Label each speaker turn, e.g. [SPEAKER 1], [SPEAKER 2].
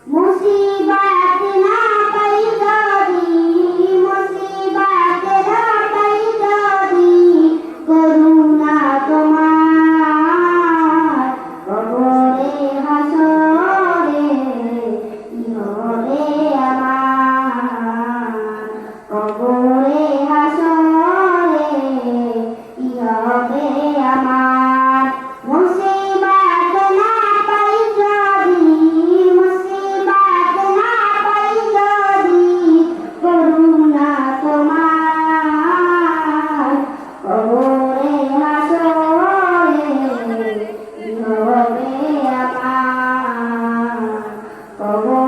[SPEAKER 1] মুসিবত না পাই যদি, মুসিবত না পাই যদি, করুণা তোমার কবরে হাসরে কি হবে আমার, কবরে হাসরে কি হবে আমার। মুসিবত না পাই যদি, মুসিবত না পাই যদি, করুণা তোমার কবরে হাসরে কি হবে আমার, কবরে